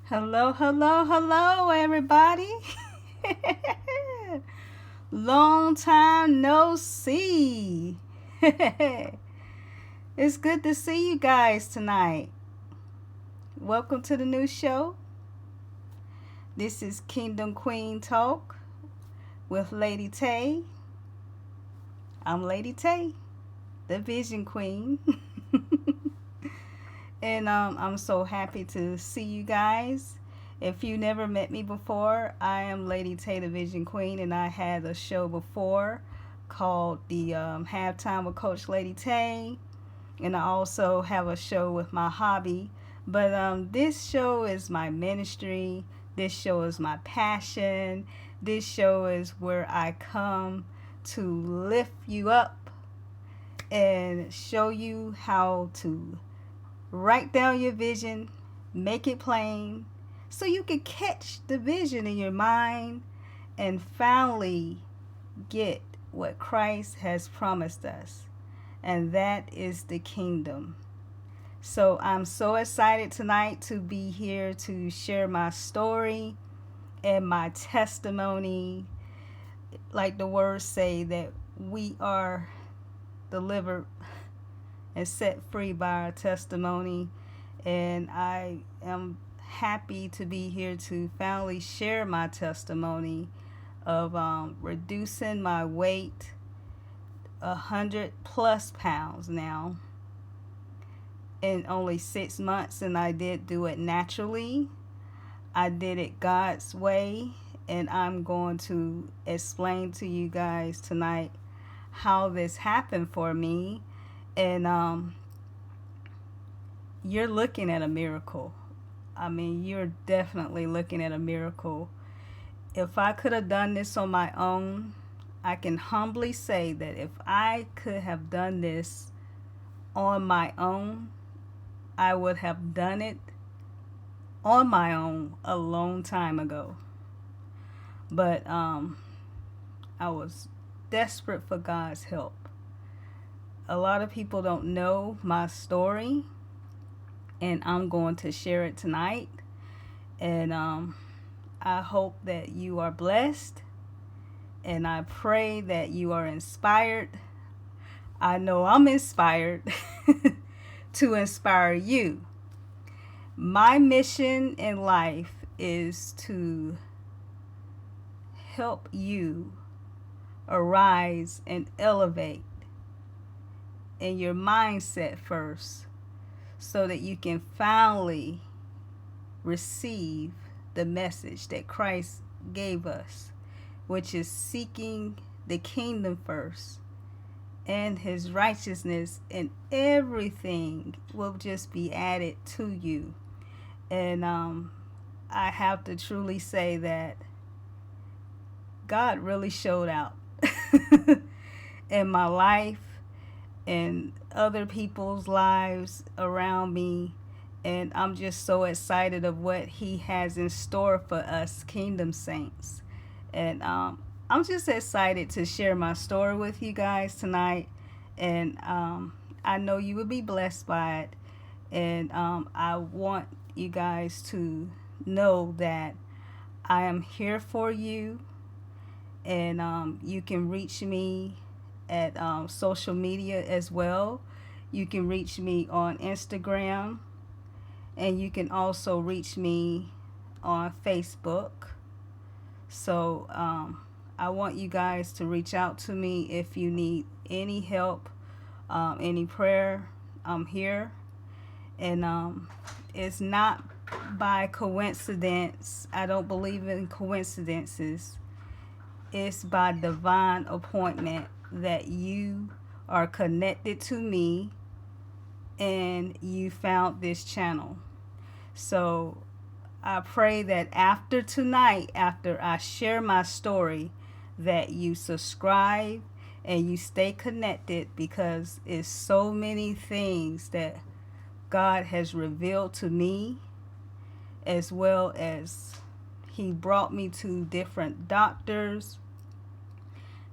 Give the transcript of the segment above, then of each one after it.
Hello, hello, hello, everybody. Long time no see. It's good to see you guys tonight. Welcome to the new show. This is Kingdom Queen Talk with Lady Tay. I'm Lady Tay, the Vision Queen. And I'm so happy to see you guys. If you never met me before, I am Lady Tay, the Vision Queen, and I had a show before called the Halftime with Coach Lady Tay, and I also have a show with my hobby. But this show is my ministry. This show is my passion. This show is where I come to lift you up and show you how to write down your vision, make it plain, so you can catch the vision in your mind and finally get what Christ has promised us. And that is the kingdom. So I'm so excited tonight to be here to share my story and my testimony. Like the words say, that we are delivered and set free by our testimony. And I am happy to be here to finally share my testimony of reducing my weight 100+ pounds now in only 6 months. And I did do it naturally. I did it God's way, and I'm going to explain to you guys tonight how this happened for me. And you're looking at a miracle. I mean, you're definitely looking at a miracle. If I could have done this on my own, I can humbly say that if I could have done this on my own, I would have done it on my own a long time ago. But I was desperate for God's help. A lot of people don't know my story, and I'm going to share it tonight. And I hope that you are blessed, and I pray that you are inspired. I know I'm inspired to inspire you. My mission in life is to help you arise and elevate in your mindset first, so that you can finally receive the message that Christ gave us, which is seeking the kingdom first and his righteousness, and everything will just be added to you. And I have to truly say that God really showed out in my life and other people's lives around me. And I'm just so excited of what he has in store for us kingdom saints. And I'm just excited to share my story with you guys tonight. And I know you will be blessed by it. And I want you guys to know that I am here for you, and you can reach me at social media as well. You can reach me on Instagram, and you can also reach me on Facebook. So I want you guys to reach out to me if you need any help, any prayer. I'm here. And it's not by coincidence. I don't believe in coincidences. It's by divine appointment that you are connected to me and you found this channel. So I pray that after tonight, after I share my story, that you subscribe and you stay connected, because it's so many things that God has revealed to me, as well as he brought me to different doctors,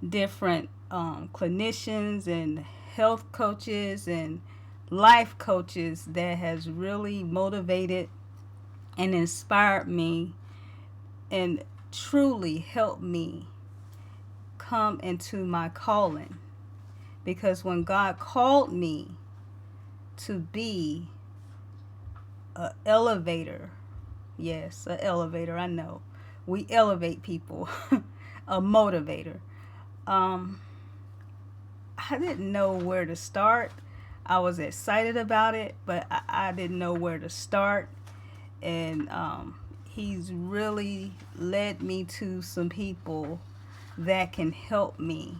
different clinicians and health coaches and life coaches that has really motivated and inspired me and truly helped me come into my calling. Because when God called me to be an elevator, yes, an elevator, I know, we elevate people, a motivator. Um, I didn't know where to start. I was excited about it, but I didn't know where to start. And he's really led me to some people that can help me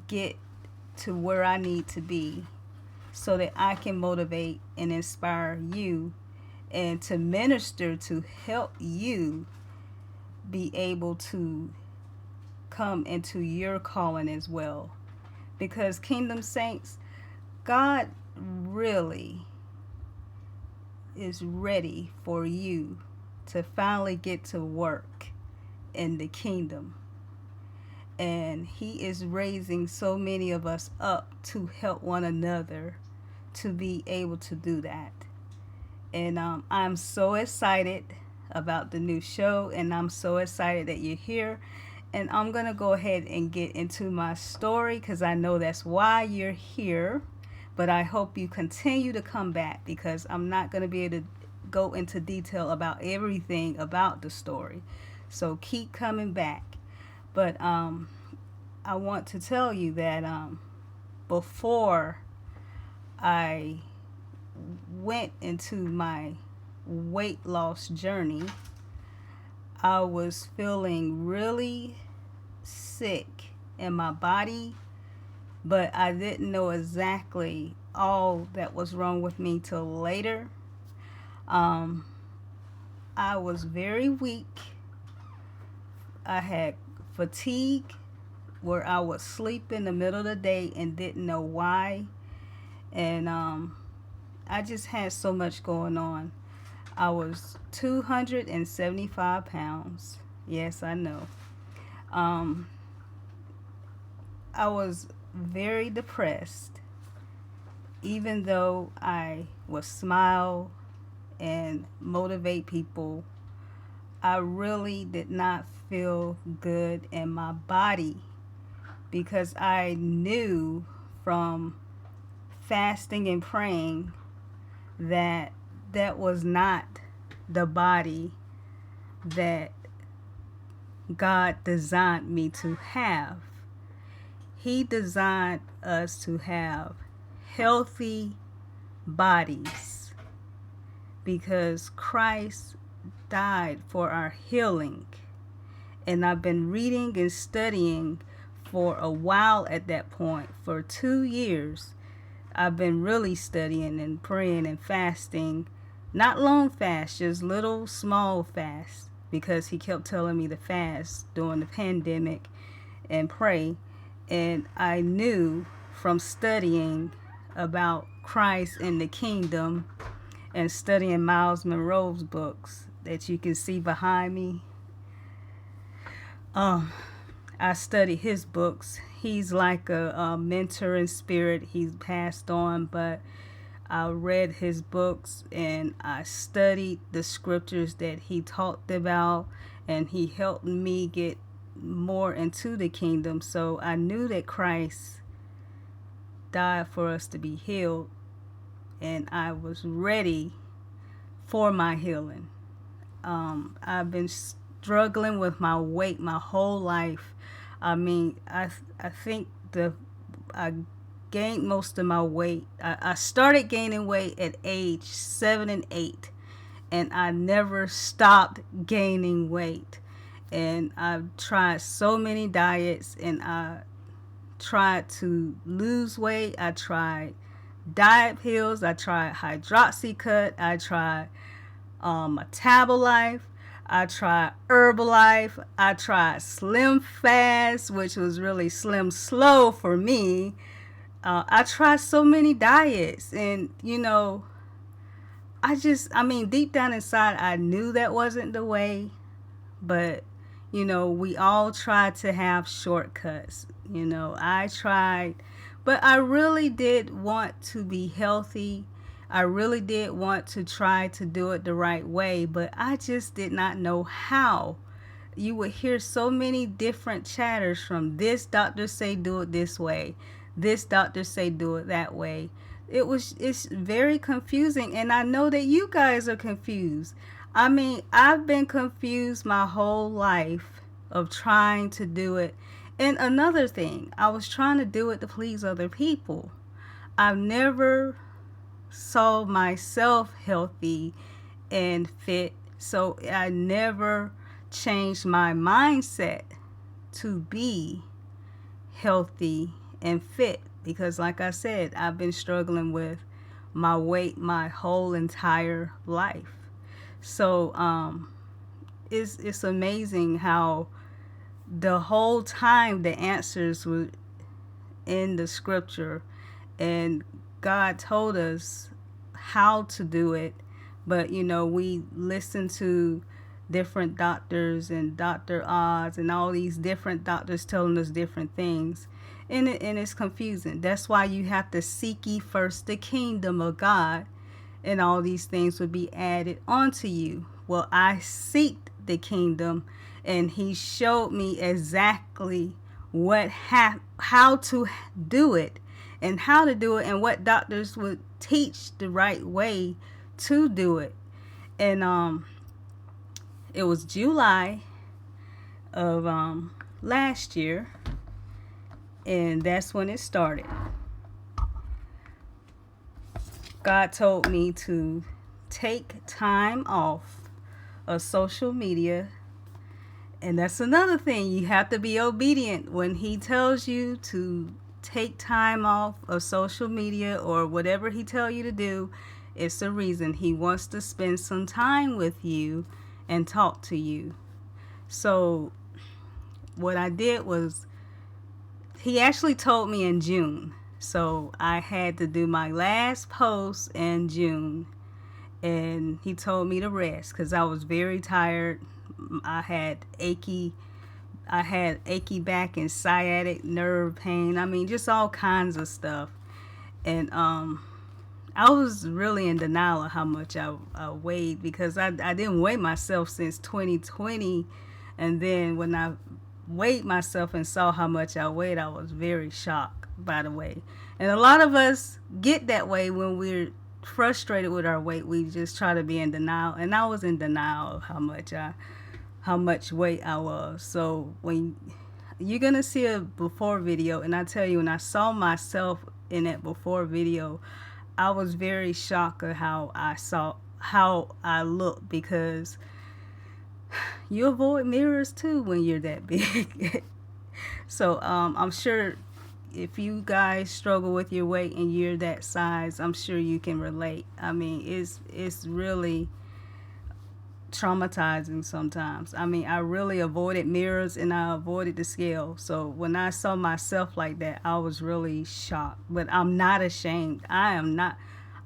get to where I need to be, so that I can motivate and inspire you and to minister to help you be able to come into your calling as well. Because Kingdom Saints, God really is ready for you to finally get to work in the kingdom. And he is raising so many of us up to help one another to be able to do that. And I'm so excited about the new show, and I'm so excited that you're here. And I'm going to go ahead and get into my story, because I know that's why you're here. But I hope you continue to come back, because I'm not going to be able to go into detail about everything about the story. So keep coming back. But I want to tell you that before I went into my weight loss journey, I was feeling really sick in my body, but I didn't know exactly all that was wrong with me till later. I was very weak. I had fatigue where I would sleep in the middle of the day and didn't know why. And I just had so much going on. I was 275 pounds. Yes, I know. I was very depressed, even though I would smile and motivate people. I really did not feel good in my body, because I knew from fasting and praying that that was not the body that God designed me to have. He designed us to have healthy bodies, because Christ died for our healing. And I've been reading and studying for a while at that point. For 2 years, I've been really studying and praying and fasting. Not long fasts, just little small fasts, because he kept telling me to fast during the pandemic and pray. And I knew from studying about Christ and the kingdom and studying Miles Monroe's books that you can see behind me. I studied his books. He's like a mentor in spirit. He's passed on, but I read his books and I studied the scriptures that he talked about, and he helped me get more into the kingdom. So I knew that Christ died for us to be healed, and I was ready for my healing. I've been struggling with my weight my whole life. I mean, I think I gained most of my weight. I started gaining weight at age 7 and 8, and I never stopped gaining weight. And I've tried so many diets, and I tried to lose weight. I tried diet pills. I tried hydroxycut. I tried Metabolife. I tried Herbalife. I tried Slim Fast, which was really Slim Slow for me. I tried so many diets, and I mean, deep down inside, I knew that wasn't the way, but we all try to have shortcuts. I tried, but I really did want to be healthy. I really did want to try to do it the right way, but I just did not know how. You would hear so many different chatters from this doctor say do it this way, this doctor say do it that way. It's very confusing, and I know that you guys are confused. I mean, I've been confused my whole life of trying to do it. And another thing, I was trying to do it to please other people. I've never saw myself healthy and fit, so I never changed my mindset to be healthy and fit, because like I said, I've been struggling with my weight my whole entire life. So it's amazing how the whole time the answers were in the scripture, and God told us how to do it, but we listen to different doctors and Dr. Oz and all these different doctors telling us different things, and it's confusing. That's why you have to seek ye first the kingdom of God, and all these things will be added onto you. Well, I seeked the kingdom, and he showed me exactly how to do it, and how to do it, and what doctors would teach the right way to do it. And it was July of last year, and that's when it started. God told me to take time off of social media. And that's another thing. You have to be obedient when he tells you to take time off of social media or whatever he tells you to do. It's a reason. He wants to spend some time with you and talk to you. So what I did was, he actually told me in June. So I had to do my last post in June. And he told me to rest because I was very tired. I had achy back and sciatic nerve pain. I mean, just all kinds of stuff. And I was really in denial of how much I weighed, because I didn't weigh myself since 2020. And then when I weighed myself and saw how much I weighed, I was very shocked, by the way. And a lot of us get that way when we're frustrated with our weight. We just try to be in denial, and I was in denial of how much weight I was. So when you're gonna see a before video, and I tell you, when I saw myself in that before video, I was very shocked at how I looked, because you avoid mirrors too when you're that big. So I'm sure if you guys struggle with your weight and you're that size, I'm sure you can relate. I mean, it's really traumatizing sometimes. I mean, I really avoided mirrors and I avoided the scale. So when I saw myself like that, I was really shocked. But I'm not ashamed. I'm not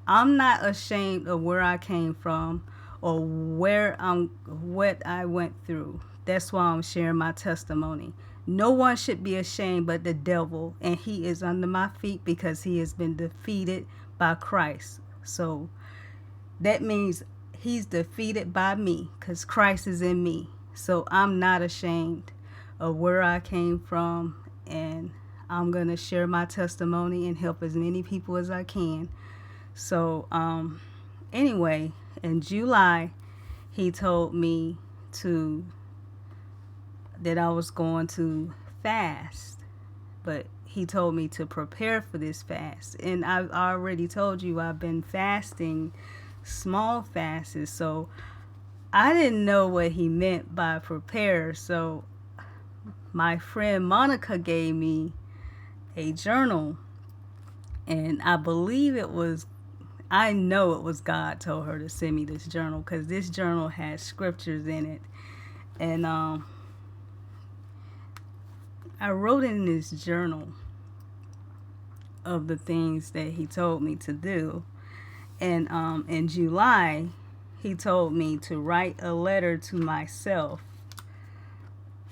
ashamed of where I came from or what I went through. That's why I'm sharing my testimony. No one should be ashamed but the devil, and he is under my feet because he has been defeated by Christ. So that means he's defeated by me because Christ is in me. So I'm not ashamed of where I came from, and I'm going to share my testimony and help as many people as I can. So, anyway, in July, he told me to that I was going to fast, but he told me to prepare for this fast. And I've already told you I've been fasting small fasts, so I didn't know what he meant by prepare. So my friend Monica gave me a journal, and I know it was God told her to send me this journal, because this journal has scriptures in it. And I wrote in this journal of the things that he told me to do. And in July, he told me to write a letter to myself,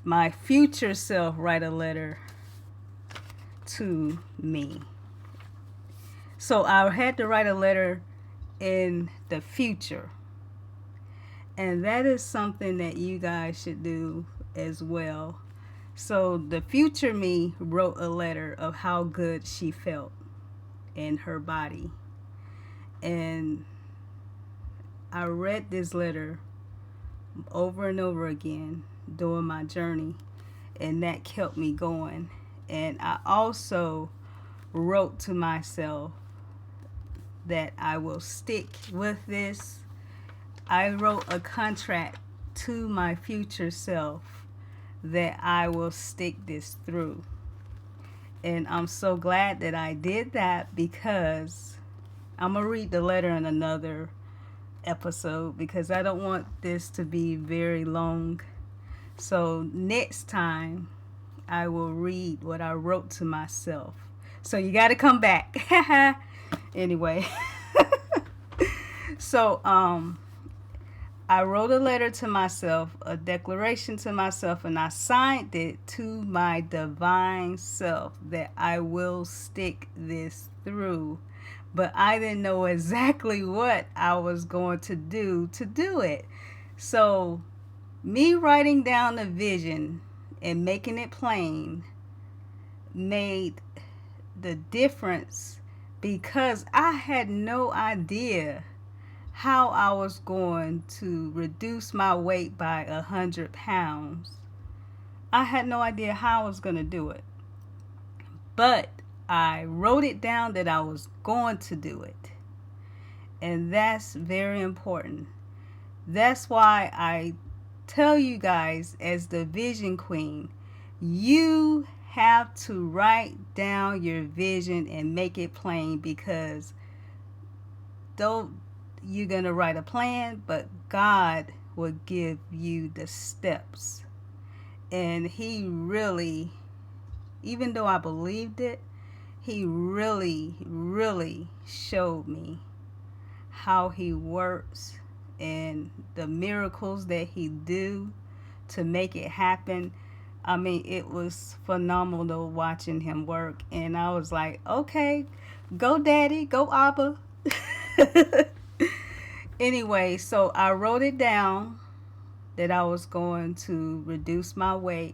my future self, write a letter to me. So I had to write a letter in the future. And that is something that you guys should do as well. So the future me wrote a letter of how good she felt in her body. And I read this letter over and over again during my journey, and that kept me going. And I also wrote to myself that I will stick with this. I wrote a contract to my future self that I will stick this through. And I'm so glad that I did that, because I'm going to read the letter in another episode, because I don't want this to be very long. So next time I will read what I wrote to myself. So you got to come back. Anyway. So I wrote a letter to myself, a declaration to myself, and I signed it to my divine self that I will stick this through. But I didn't know exactly what I was going to do it. So me writing down the vision and making it plain made the difference, because I had no idea how I was going to reduce my weight by 100 pounds. I had no idea how I was going to do it. But I wrote it down that I was going to do it. And that's very important. That's why I tell you guys, as the vision queen, you have to write down your vision and make it plain, because though you're going to write a plan, but God will give you the steps. And he really, even though I believed it, he really, really showed me how he works and the miracles that he do to make it happen. I mean, it was phenomenal watching him work. And I was like, okay, go daddy, go Abba. Anyway, so I wrote it down that I was going to reduce my weight.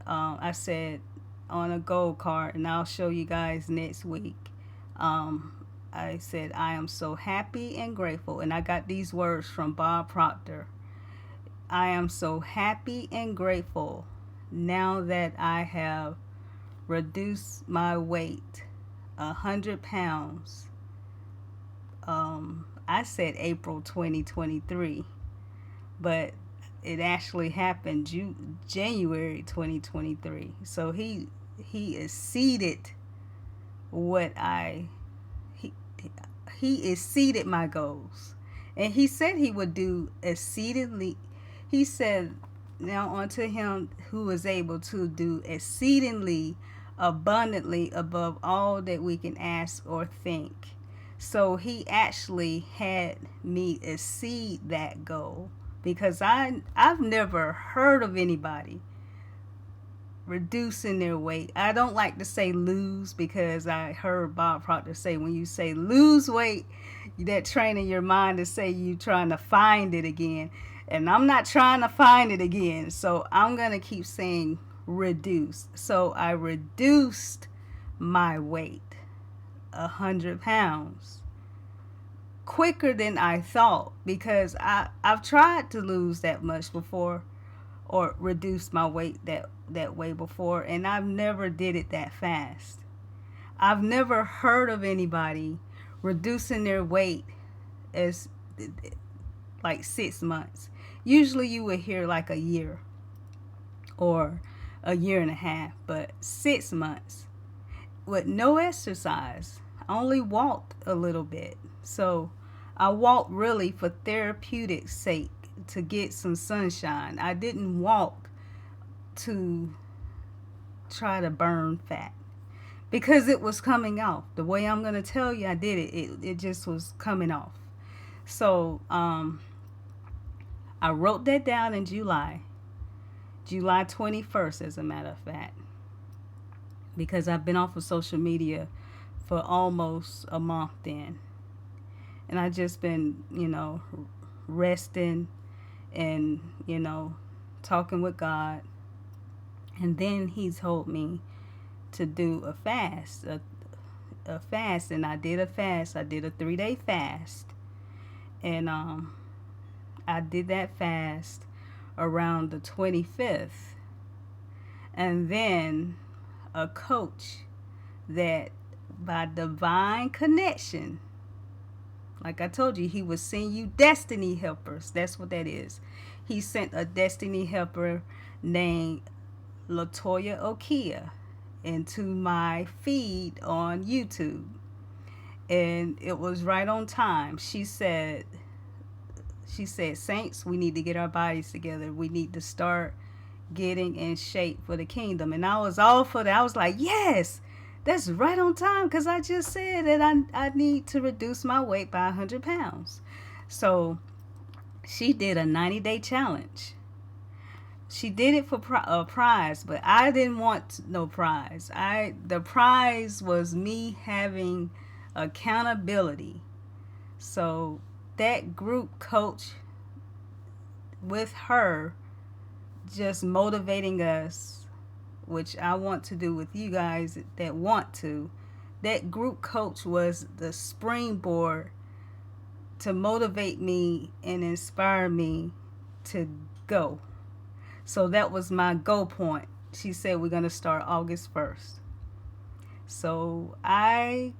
I said on a gold card, and I'll show you guys next week. I said, I am so happy and grateful. And I got these words from Bob Proctor. I am so happy and grateful now that I have reduced my weight 100 pounds. I said April 2023, but it actually happened January 2023. So he exceeded what he exceeded my goals. And he said he would do exceedingly. He said, now unto him who is able to do exceedingly abundantly above all that we can ask or think. So he actually had me exceed that goal, because I've never heard of anybody reducing their weight. I don't like to say lose because I heard Bob Proctor say when you say lose weight, that training your mind to say you trying to find it again. And I'm not trying to find it again. So I'm going to keep saying reduce. So I reduced my weight 100 pounds quicker than I thought because I've tried to lose that much before or reduce my weight that way before, and I've never did it that fast. I've never heard of anybody reducing their weight as like 6 months. Usually you would hear like a year or a year and a half, but 6 months with no exercise. I only walked a little bit. So I walked really for therapeutic sake to get some sunshine. I didn't walk to try to burn fat because it was coming off. The way I'm going to tell you I did it just was coming off. So I wrote that down in July 21st, as a matter of fact, because I've been off of social media for almost a month then. And I just been, resting and, talking with God. And then he told me to do a fast, a fast. And I did a fast. I did a 3-day fast. And I did that fast around the 25th. And then a coach that by divine connection, like I told you, he would send you destiny helpers. That's what that is. He sent a destiny helper named Latoya Okia into my feed on YouTube. And it was right on time. She said, Saints, we need to get our bodies together. We need to start getting in shape for the kingdom. And I was all for that. I was like, yes, that's right on time, because I just said that I need to reduce my weight by 100 pounds. So she did a 90-day challenge. She did it for a prize, but I didn't want no prize. The prize was me having accountability. So that group coach with her just motivating us, which I want to do with you guys that want to. That group coach was the springboard to motivate me and inspire me to go. So that was my go point. She said we're going to start August 1st. So I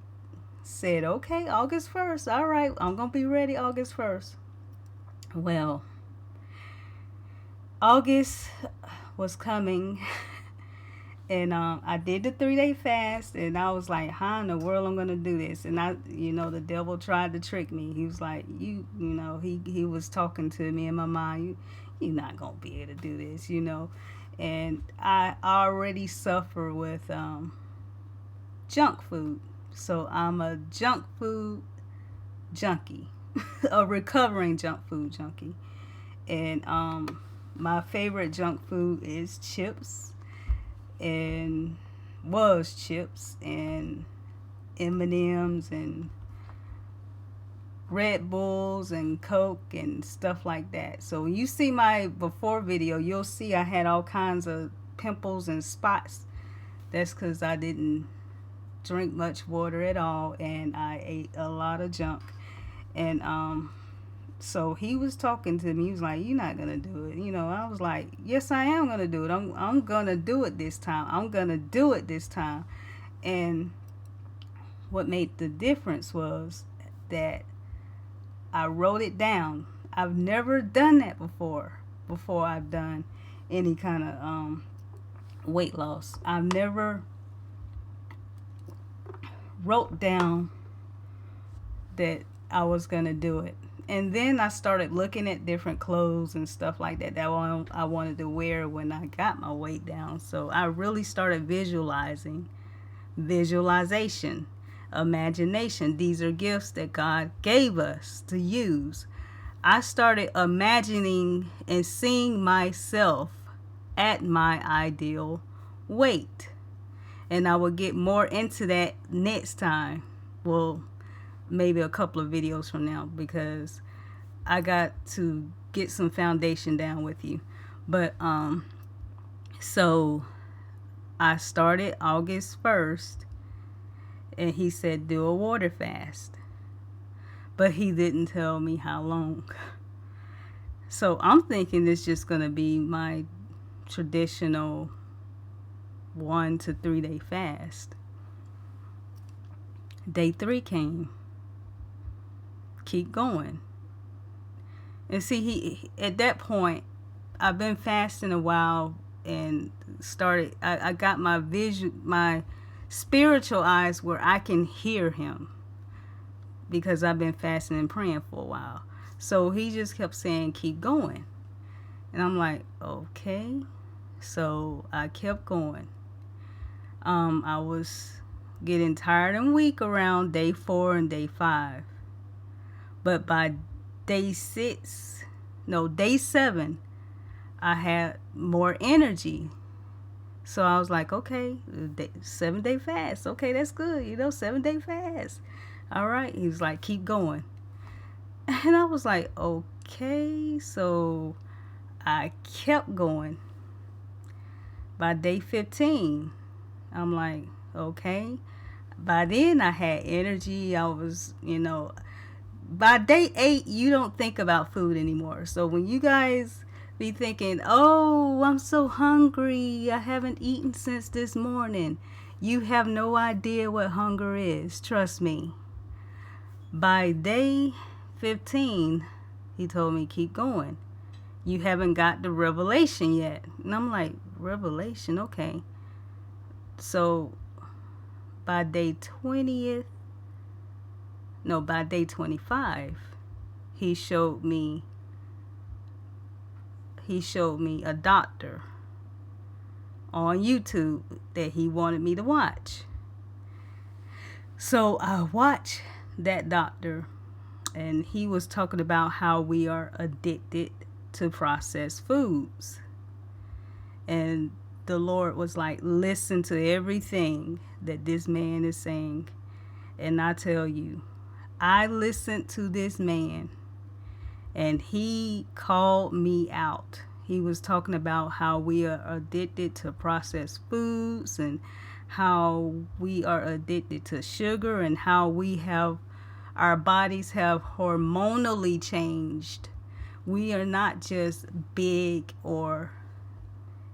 said, okay, August 1st. All right, I'm going to be ready August 1st. Well, August was coming. And I did the 3-day fast, and I was like, how in the world I'm going to do this? And the devil tried to trick me. He was like, he was talking to me in my mind, you're not going to be able to do this, And I already suffer with junk food. So I'm a junk food junkie, a recovering junk food junkie. And my favorite junk food is chips. And was chips and M&Ms and Red Bulls and Coke and stuff like that. So when you see my before video, you'll see I had all kinds of pimples and spots. That's because I didn't drink much water at all, and I ate a lot of junk. And so he was talking to me. He was like, you're not going to do it. I was like, yes, I am going to do it. I'm going to do it this time. I'm going to do it this time. And what made the difference was that I wrote it down. I've never done that before I've done any kind of weight loss. I've never wrote down that I was going to do it. And then I started looking at different clothes and stuff like that I wanted to wear when I got my weight down. So I really started visualization, imagination. These are gifts that God gave us to use. I started imagining and seeing myself at my ideal weight. And I will get more into that next time. Well, maybe a couple of videos from now, because I got to get some foundation down with you. But so I started August 1st, and he said do a water fast. But he didn't tell me how long. So I'm thinking it's just going to be my traditional 1 to 3 day fast. Day 3 came. Keep going. And see, he at that point, I've been fasting a while, and I got my vision, my spiritual eyes where I can hear him, because I've been fasting and praying for a while. So he just kept saying, keep going. And I'm like, okay. So I kept going. I was getting tired and weak around day 4 and day 5. But by day 7, I had more energy. So I was like, okay, 7-day fast. Okay, that's good. 7-day fast. All right. He was like, keep going. And I was like, okay. So I kept going. By day 15, I'm like, okay. By then I had energy. I was, by day 8, you don't think about food anymore. So when you guys be thinking, oh, I'm so hungry, I haven't eaten since this morning, you have no idea what hunger is. Trust me. By day 15, he told me, keep going. You haven't got the revelation yet. And I'm like, revelation? Okay. So by day 25, he showed me a doctor on YouTube that he wanted me to watch. So I watched that doctor, and he was talking about how we are addicted to processed foods. And the Lord was like, listen to everything that this man is saying. And I tell you, I listened to this man, and he called me out. He was talking about how we are addicted to processed foods, and how we are addicted to sugar, and how our bodies have hormonally changed. We are not just big or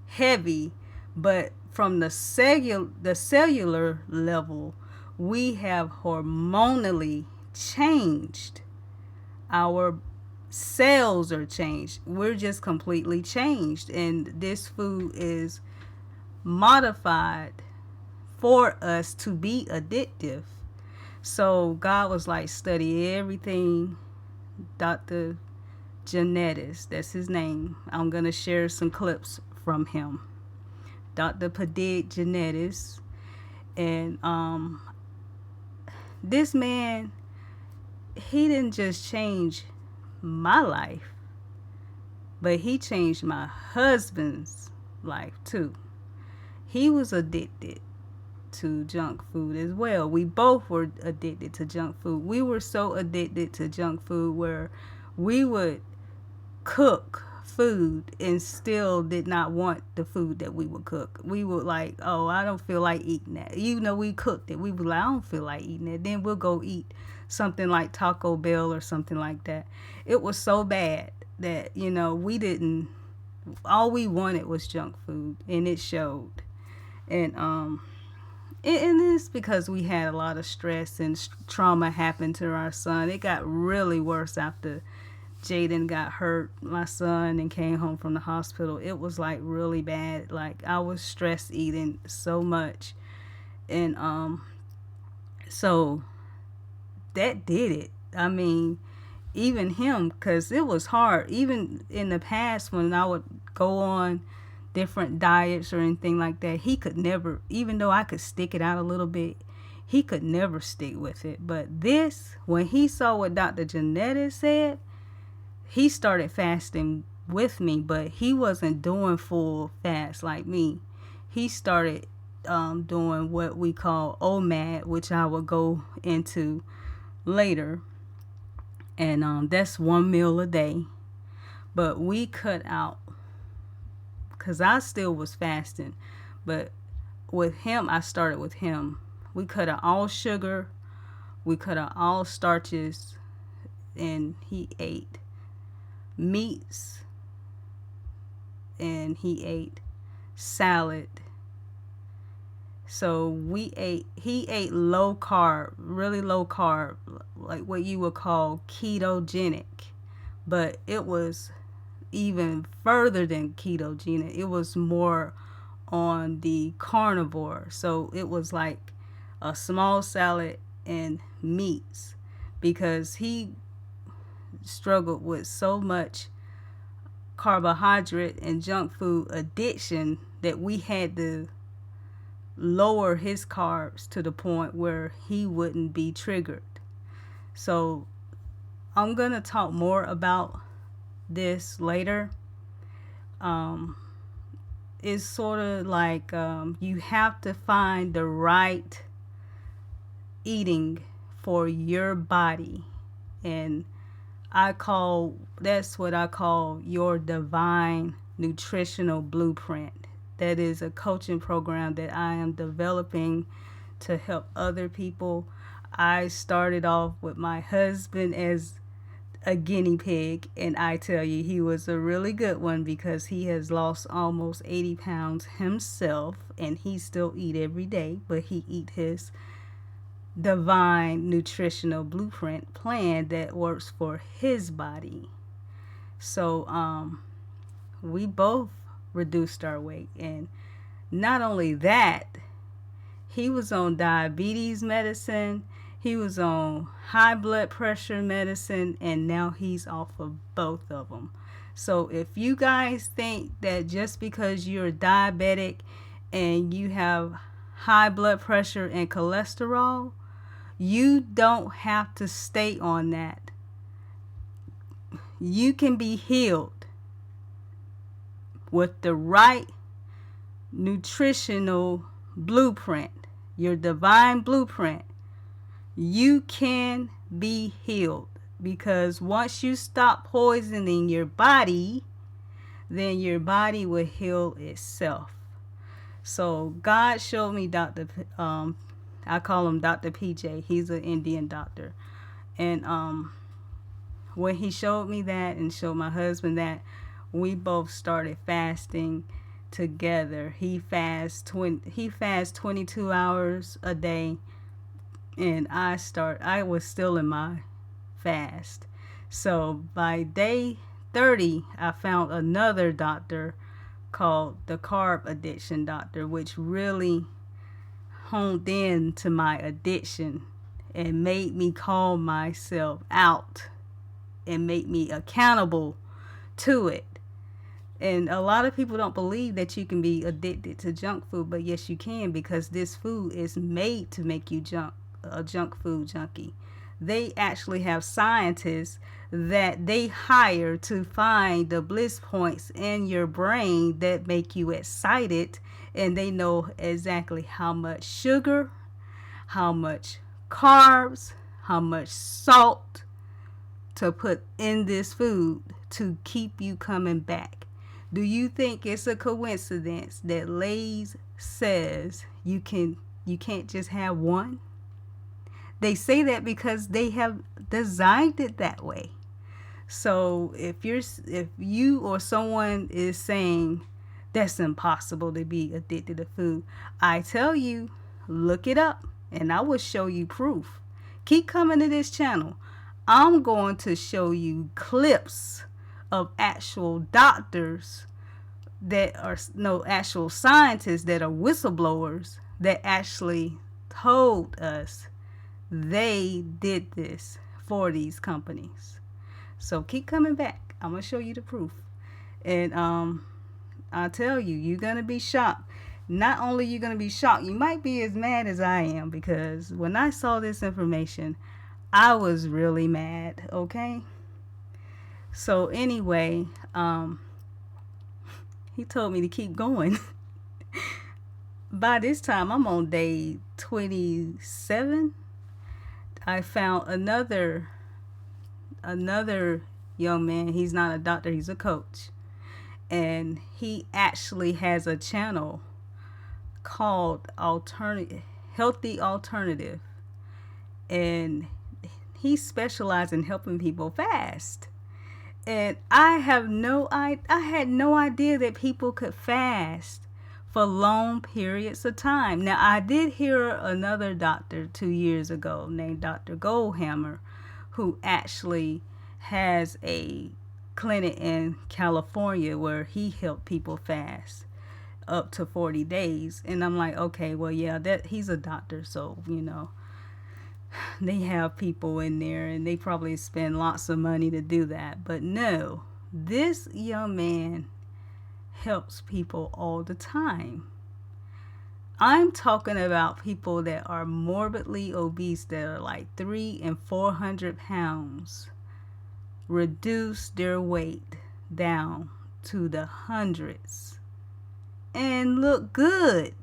heavy, but from the cellular level, we have hormonally changed. Our cells are changed. We're just completely changed, and this food is modified for us to be addictive. So God was like, study everything. Dr. Genetics, that's his name. I'm going to share some clips from him. Dr. Padig Genetics. And this man, he didn't just change my life, but he changed my husband's life too. He was addicted to junk food as well. We both were addicted to junk food. We were so addicted to junk food where we would cook food and still did not want the food that we would cook. We would like, oh, I don't feel like eating that. Even though we cooked it, we would like, I don't feel like eating it. Then we'll go eat something like Taco Bell or something like that. It was so bad that, we didn't, all we wanted was junk food, and it showed. And it's because we had a lot of stress and trauma happened to our son. It got really worse after Jaden got hurt, my son, and came home from the hospital. It was like really bad. Like I was stress eating so much. And so that did it. I mean, even him, because it was hard. Even in the past when I would go on different diets or anything like that, he could never, even though I could stick it out a little bit, he could never stick with it. But this, when he saw what Dr. Janetta said, he started fasting with me, but he wasn't doing full fast like me. he started doing what we call OMAD, which I will go into later. And that's 1 meal a day. But we cut out, because I still was fasting. But with him, I started with him. We cut out all sugar, we cut out all starches, and he ate meats, and he ate salad. So he ate low carb, really low carb, like what you would call ketogenic. But it was even further than ketogenic. It was more on the carnivore. So it was like a small salad and meats, because he struggled with so much carbohydrate and junk food addiction that we had to lower his carbs to the point where he wouldn't be triggered. So I'm going to talk more about this later. It's sort of like you have to find the right eating for your body. And that's what I call your divine nutritional blueprint. That is a coaching program that I am developing to help other people. I started off with my husband as a guinea pig, and I tell you, he was a really good one, because he has lost almost 80 pounds himself, and he still eat every day, but he eat his divine nutritional blueprint plan that works for his body. So we both reduced our weight, and not only that, he was on diabetes medicine, he was on high blood pressure medicine, and now he's off of both of them. So if you guys think that just because you're diabetic and you have high blood pressure and cholesterol, you don't have to stay on that. You can be healed with the right nutritional blueprint, your divine blueprint. You can be healed, because once you stop poisoning your body, then your body will heal itself. So God showed me I call him Dr. PJ. He's an Indian doctor. And when he showed me that and showed my husband that, we both started fasting together. He fasts 22 hours a day, and I was still in my fast. So by day 30, I found another doctor called the Carb Addiction Doctor, which really honed in to my addiction and made me call myself out and make me accountable to it. And a lot of people don't believe that you can be addicted to junk food, but yes, you can, because this food is made to make you a junk food junkie. They actually have scientists that they hire to find the bliss points in your brain that make you excited, and they know exactly how much sugar, how much carbs, how much salt to put in this food to keep you coming back. Do you think it's a coincidence that Lay's says you can't just have one? They say that because they have designed it that way. So if you or someone is saying that's impossible to be addicted to food, I tell you, look it up and I will show you proof. Keep coming to this channel. I'm going to show you clips of actual doctors that are actual scientists that are whistleblowers that actually told us they did this for these companies. So keep coming back. I'm going to show you the proof. And I'll tell you, you're going to be shocked. Not only you're going to be shocked, you might be as mad as I am, because when I saw this information, I was really mad, okay? So anyway, he told me to keep going. By this time, I'm on day 27. I found another young man. He's not a doctor, he's a coach. And he actually has a channel called Alternative Healthy Alternative. And he specializes in helping people fast. And I had no idea that people could fast for long periods of time. Now I did hear another doctor 2 years ago named Dr. Goldhammer, who actually has a clinic in California where he helped people fast up to 40 days. And I'm like, okay, well, yeah, that he's a doctor, so they have people in there and they probably spend lots of money to do that. But no, this young man helps people all the time. I'm talking about people that are morbidly obese, that are like 300 and 400 pounds, reduce their weight down to the hundreds and look good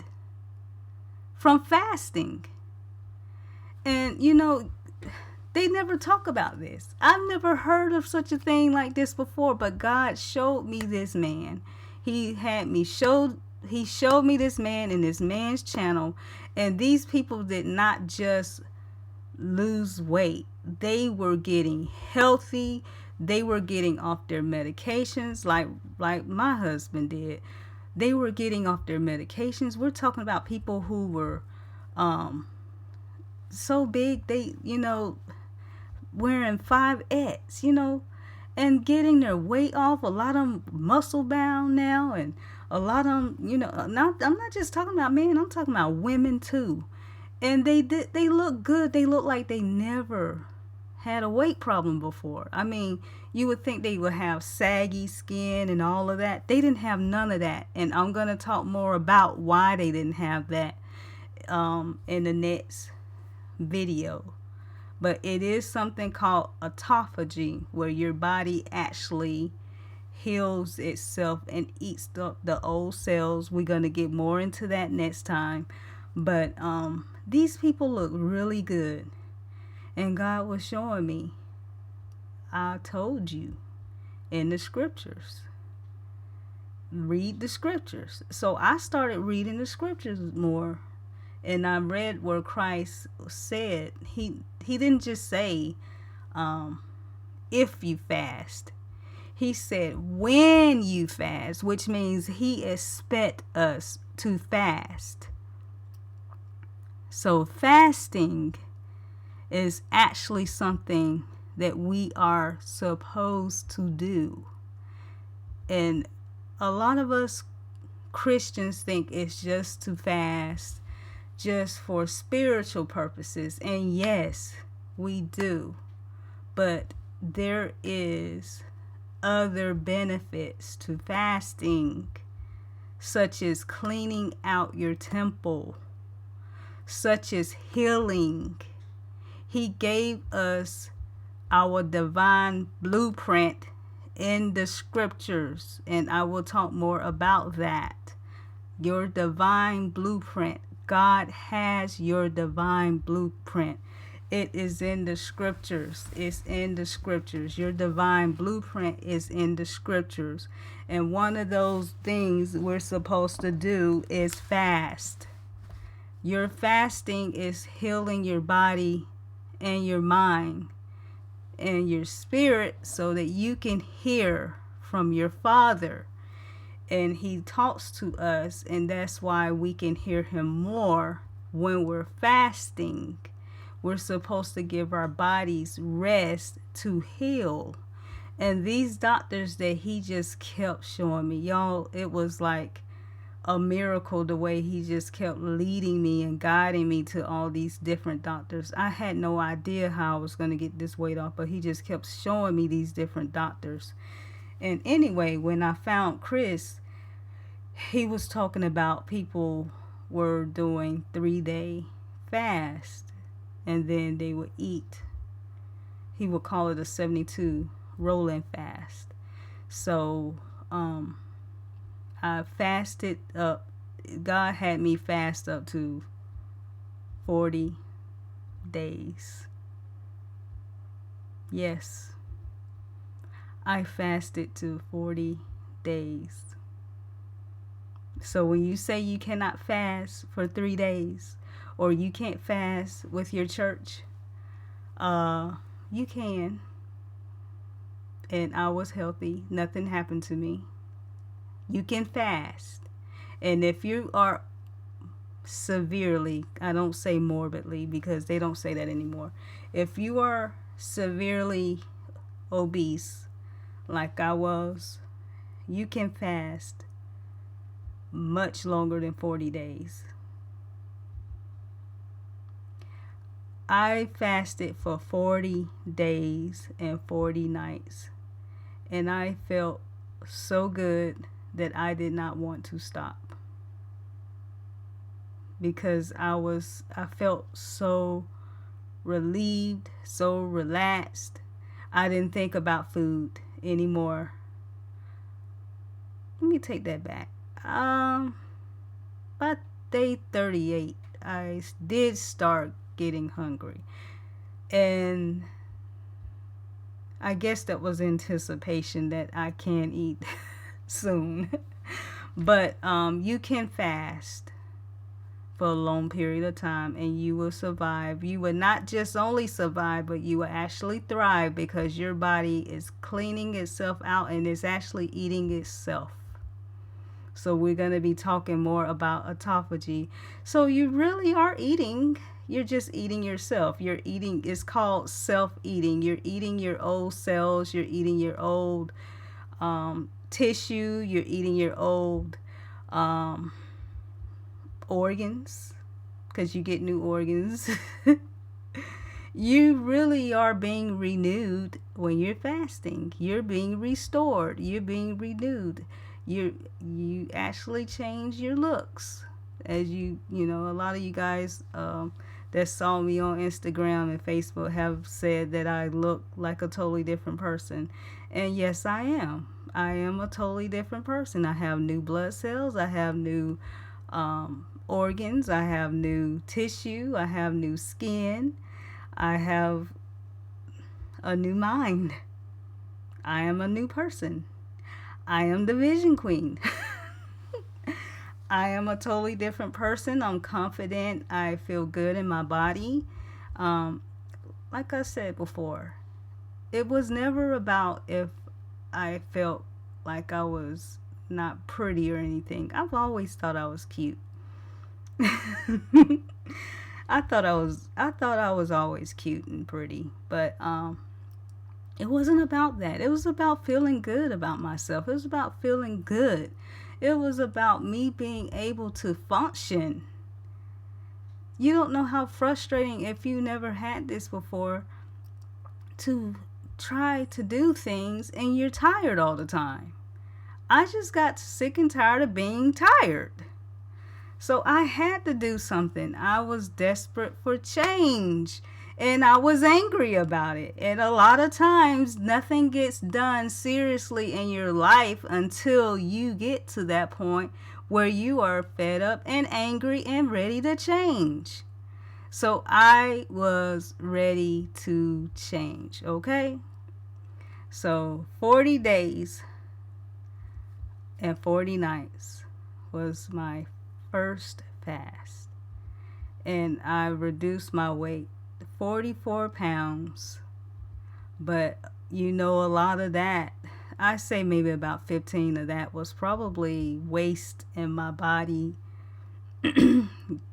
from fasting. And they never talk about this. I've never heard of such a thing like this before, but God showed me this man. He showed me this man in this man's channel, and these people did not just lose weight. They were getting healthy. They were getting off their medications like my husband did. They were getting off their medications. We're talking about people who were so big, they wearing 5X, and getting their weight off. A lot of them muscle bound now, and a lot of them, I'm not just talking about men, I'm talking about women too. And they look good. They look like they never had a weight problem before. I mean, you would think they would have saggy skin and all of that. They didn't have none of that. And I'm going to talk more about why they didn't have that in the next video. But it is something called autophagy, where your body actually heals itself and eats the old cells. We're going to get more into that next time. But these people look really good. And God was showing me, I told you in the scriptures. Read the scriptures. So I started reading the scriptures more. And I read where Christ said, he didn't just say, if you fast. He said, when you fast, which means he expects us to fast. So fasting is actually something that we are supposed to do. And a lot of us Christians think it's just to fast just for spiritual purposes. And yes, we do. But there is other benefits to fasting, such as cleaning out your temple, such as healing. He gave us our divine blueprint in the scriptures, and I will talk more about that. Your divine blueprint. God has your divine blueprint. It is in the scriptures. It's in the scriptures. Your divine blueprint is in the scriptures. And one of those things we're supposed to do is fast. Your fasting is healing your body and your mind and your spirit so that you can hear from your Father. And he talks to us, and that's why we can hear him more when we're fasting. We're supposed to give our bodies rest to heal. And these doctors that he just kept showing me, y'all, it was like a miracle the way he just kept leading me and guiding me to all these different doctors. I had no idea how I was going to get this weight off, but he just kept showing me these different doctors. And anyway, when I found Chris, he was talking about people were doing 3-day fast, and then they would eat. He would call it a 72 rolling fast. So I fasted up God had me fast up to 40 days. Yes, I fasted to 40 days. So when you say you cannot fast for 3 days, or you can't fast with your church, you can. And I was healthy. Nothing happened to me. You can fast. And if you are severely, I don't say morbidly because they don't say that anymore. If you are severely obese, like I was, you can fast much longer than 40 days. I fasted for 40 days and 40 nights, and I felt so good that I did not want to stop because I felt so relieved, so relaxed. I didn't think about food anymore. Let me take that back. By day 38, I did start getting hungry. And I guess that was anticipation that I can eat soon. But you can fast for a long period of time and you will survive. You will not just only survive, but you will actually thrive because your body is cleaning itself out and is actually eating itself. So we're going to be talking more about autophagy. So you really are eating. You're just eating yourself. You're eating. It's called self-eating. You're eating your old cells. You're eating your old tissue. You're eating your old organs because you get new organs. You really are being renewed when you're fasting. You're being restored. You're being renewed. You actually change your looks, as you know, a lot of you guys that saw me on Instagram and Facebook have said that I look like a totally different person, and yes, I am. I am a totally different person. I have new blood cells. I have new organs. I have new tissue. I have new skin. I have a new mind. I am a new person. I am the Vision Queen. I am a totally different person. I'm confident. I feel good in my body. Like I said before, it was never about if I felt like I was not pretty or anything. I've always thought I was cute. I thought I was always cute and pretty, but it wasn't about that. It was about feeling good about myself. It was about feeling good. It was about me being able to function. You don't know how frustrating, if you never had this before, to try to do things and you're tired all the time. I just got sick and tired of being tired. So I had to do something. I was desperate for change. And I was angry about it. And a lot of times, nothing gets done seriously in your life until you get to that point where you are fed up and angry and ready to change. So I was ready to change, okay? So 40 days and 40 nights was my first fast. And I reduced my weight 44 pounds, but you know, a lot of that, I say maybe about 15 of that was probably waste in my body.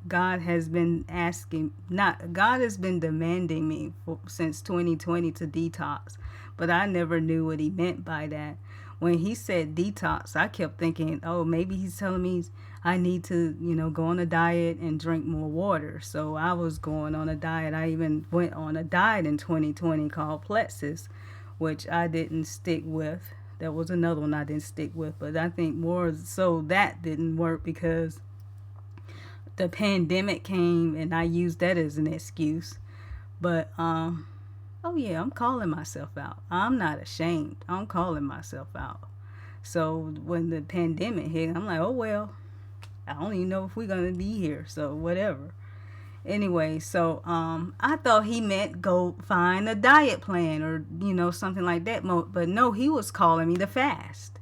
God has been God has been demanding me since 2020 to detox, but I never knew what he meant by that. When he said detox, I kept thinking, oh, maybe he's telling me I need to, go on a diet and drink more water. So I was going on a diet. I even went on a diet in 2020 called Plexus, which I didn't stick with. There was another one I didn't stick with, but I think more so that didn't work because the pandemic came and I used that as an excuse. But oh yeah, I'm calling myself out. I'm not ashamed. I'm calling myself out. So when the pandemic hit, I'm like, oh well, I don't even know if we're gonna be here, so whatever. Anyway, so I thought he meant go find a diet plan or something like that. But no, he was calling me to fast.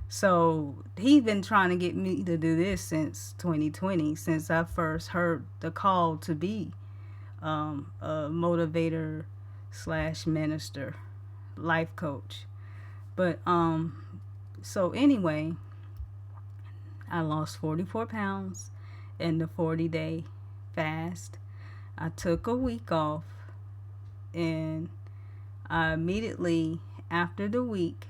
So he's been trying to get me to do this since 2020, since I first heard the call to be a motivator slash minister, life coach. But so anyway, I lost 44 pounds in the 40-day fast. I took a week off, and I immediately after the week,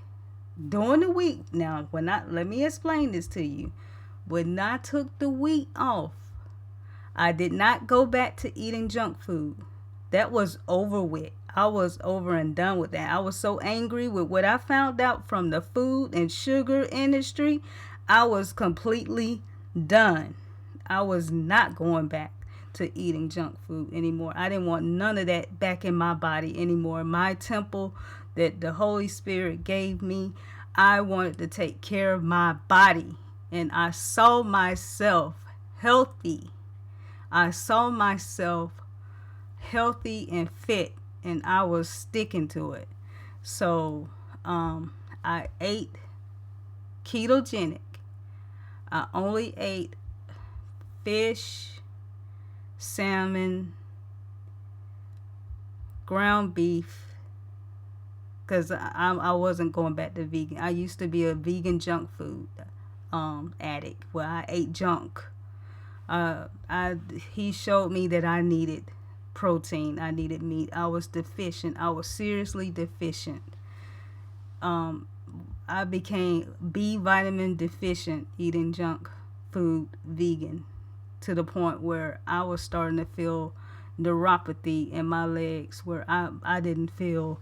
during the week, now when I let me explain this to you. When I took the week off, I did not go back to eating junk food. That was over with. I was over and done with that. I was so angry with what I found out from the food and sugar industry. I was completely done. I was not going back to eating junk food anymore. I didn't want none of that back in my body anymore. My temple that the Holy Spirit gave me, I wanted to take care of my body. And I saw myself healthy. I saw myself healthy and fit, and I was sticking to it. So I ate ketogenic. I only ate fish, salmon, ground beef, because I wasn't going back to vegan. I used to be a vegan junk food addict where I ate junk. He showed me that I needed protein. I needed meat. I was deficient. I was seriously deficient. I became B vitamin deficient eating junk food vegan, to the point where I was starting to feel neuropathy in my legs, where I didn't feel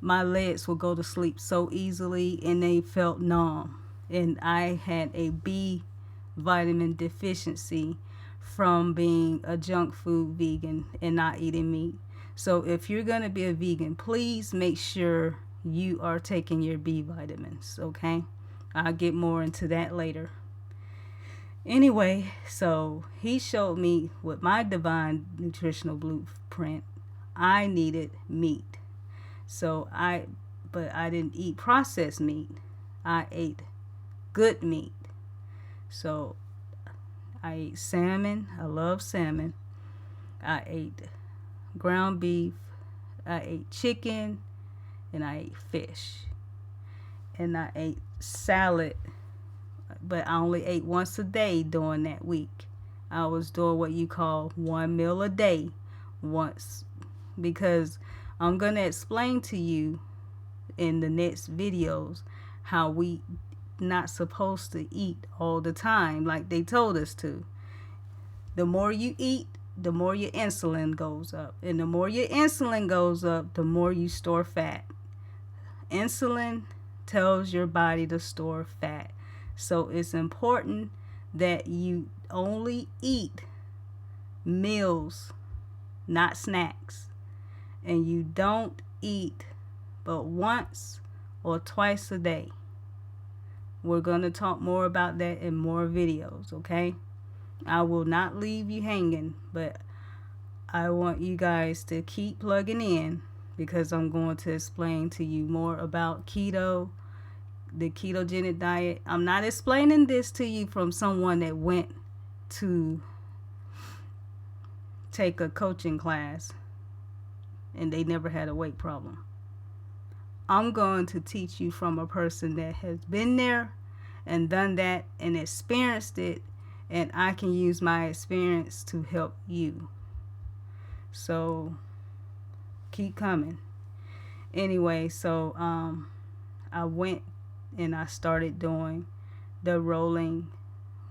my legs would go to sleep so easily, and they felt numb. And I had a B vitamin deficiency from being a junk food vegan and not eating meat. So if you're going to be a vegan, please make sure you are taking your B vitamins, okay? I'll get more into that later. Anyway, so he showed me with my divine nutritional blueprint, I needed meat. But I didn't eat processed meat. I ate good meat. So I ate salmon. I love salmon. I ate ground beef. I ate chicken. And I ate fish. And I ate salad. But I only ate once a day during that week. I was doing what you call one meal a day once. Because I'm going to explain to you in the next videos how we not supposed to eat all the time like they told us to. The more you eat, the more your insulin goes up. And the more your insulin goes up, the more you store fat. Insulin tells your body to store fat. So it's important that you only eat meals, not snacks. And you don't eat but once or twice a day. We're going to talk more about that in more videos, okay? I will not leave you hanging, but I want you guys to keep plugging in, because I'm going to explain to you more about keto, the ketogenic diet. I'm not explaining this to you from someone that went to take a coaching class and they never had a weight problem. I'm going to teach you from a person that has been there and done that and experienced it, and I can use my experience to help you. So keep coming. Anyway, so I went and I started doing the rolling,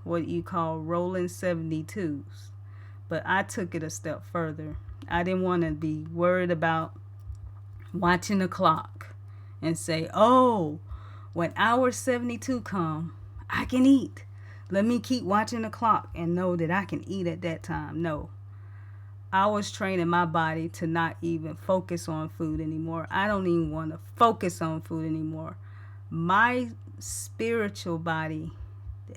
what you call rolling 72s. But I took it a step further. I didn't want to be worried about watching the clock and say, oh, when hour 72 come, I can eat. Let me keep watching the clock and know that I can eat at that time. No. I was training my body to not even focus on food anymore. I don't even want to focus on food anymore. My spiritual body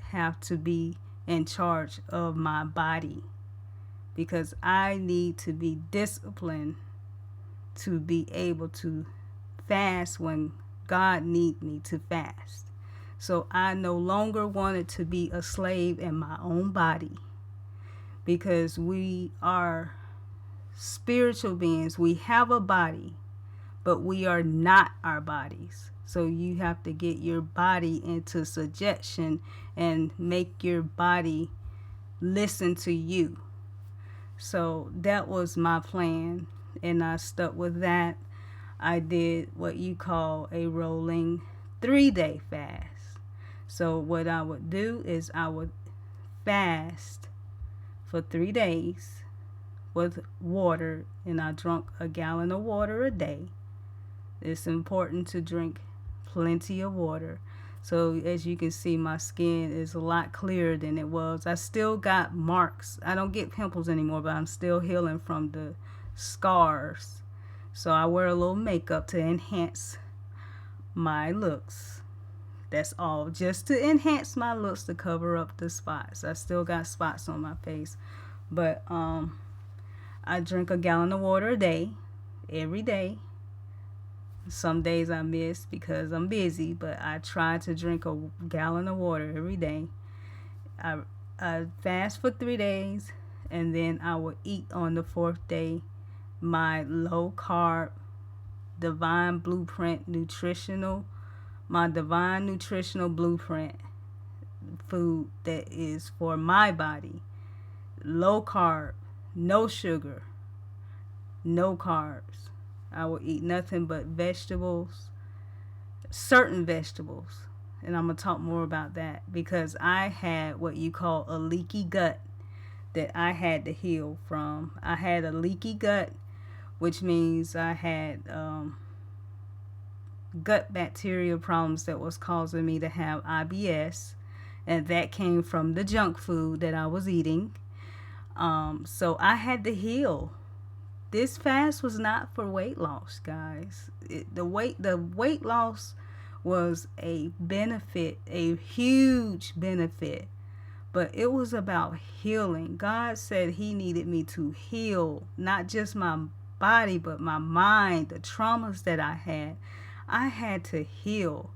have to be in charge of my body, because I need to be disciplined to be able to fast when God needs me to fast. So I no longer wanted to be a slave in my own body, because we are spiritual beings. We have a body, but we are not our bodies. So you have to get your body into subjection and make your body listen to you. So that was my plan, and I stuck with that. I did what you call a rolling 3-day fast. So what I would do is I would fast for 3 days with water, and I drank a gallon of water a day. It's important to drink plenty of water. So as you can see, my skin is a lot clearer than it was. I still got marks. I don't get pimples anymore, but I'm still healing from the scars. So I wear a little makeup to enhance my looks. That's all, just to enhance my looks, to cover up the spots. I still got spots on my face, but I drink a gallon of water a day, every day. Some days I miss because I'm busy, but I try to drink a gallon of water every day. I fast for 3 days, and then I will eat on the 4th day my low carb, divine blueprint nutritional, my divine nutritional blueprint food that is for my body. Low carb, no sugar, no carbs. I will eat nothing but vegetables, certain vegetables. And I'm going to talk more about that, because I had what you call a leaky gut that I had to heal from. I had a leaky gut, which means I had gut bacteria problems that was causing me to have IBS, and that came from the junk food that I was eating. So I had to heal. This fast was not for weight loss, guys. The weight loss was a benefit, a huge benefit, but it was about healing. God said he needed me to heal, not just my body, but my mind, the traumas that I had. I had to heal.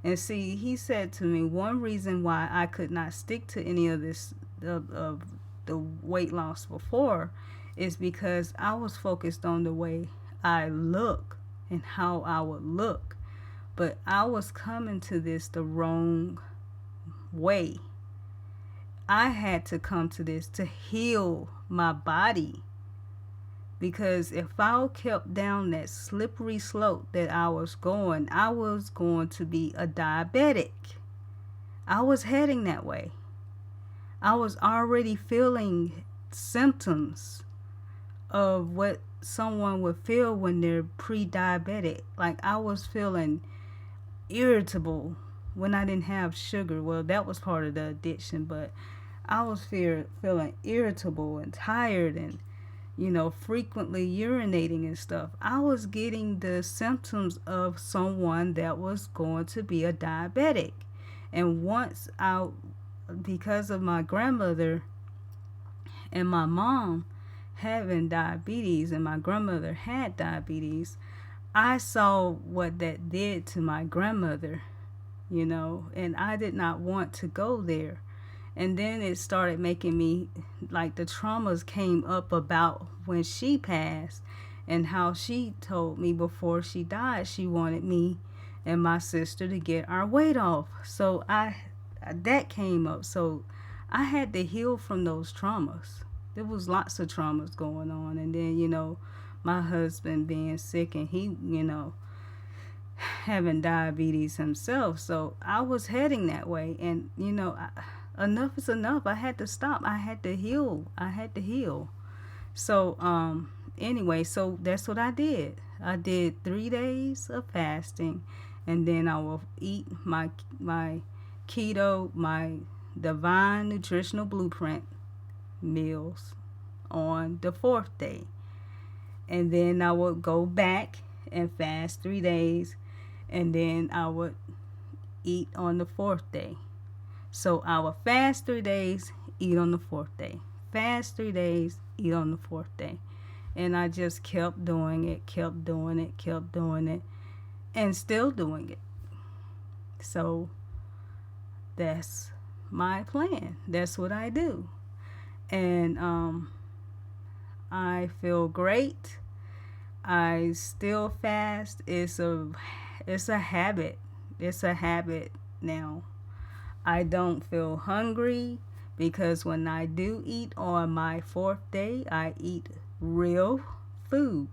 And see, he said to me, one reason why I could not stick to any of this, of the weight loss before, is because I was focused on the way I look and how I would look. But I was coming to this the wrong way. I had to come to this to heal my body. Because if I kept down that slippery slope that I was going to be a diabetic. I was heading that way. I was already feeling symptoms of what someone would feel when they're pre-diabetic. Like I was feeling irritable when I didn't have sugar. Well, that was part of the addiction, but I was feeling irritable and tired and, frequently urinating and stuff. I was getting the symptoms of someone that was going to be a diabetic. And because of my grandmother and my mom having diabetes, and my grandmother had diabetes, I saw what that did to my grandmother, and I did not want to go there. And then it started making me, like, the traumas came up about when she passed, and how she told me before she died she wanted me and my sister to get our weight off. So that came up. So I had to heal from those traumas. There was lots of traumas going on. And then, my husband being sick, and he, having diabetes himself. So I was heading that way. And, enough is enough. I had to stop. I had to heal. So, anyway, so that's what I did. I did 3 days of fasting, and then I will eat my keto, my divine nutritional blueprint meals on the 4th day. And then I would go back and fast 3 days, and then I would eat on the 4th day. So I would fast 3 days, eat on the fourth day. Fast 3 days, eat on the fourth day. And I just kept doing it, kept doing it, kept doing it, and still doing it. So that's my plan. That's what I do. And I feel great. I still fast. It's a habit. It's a habit now. I don't feel hungry because when I do eat on my fourth day, I eat real food.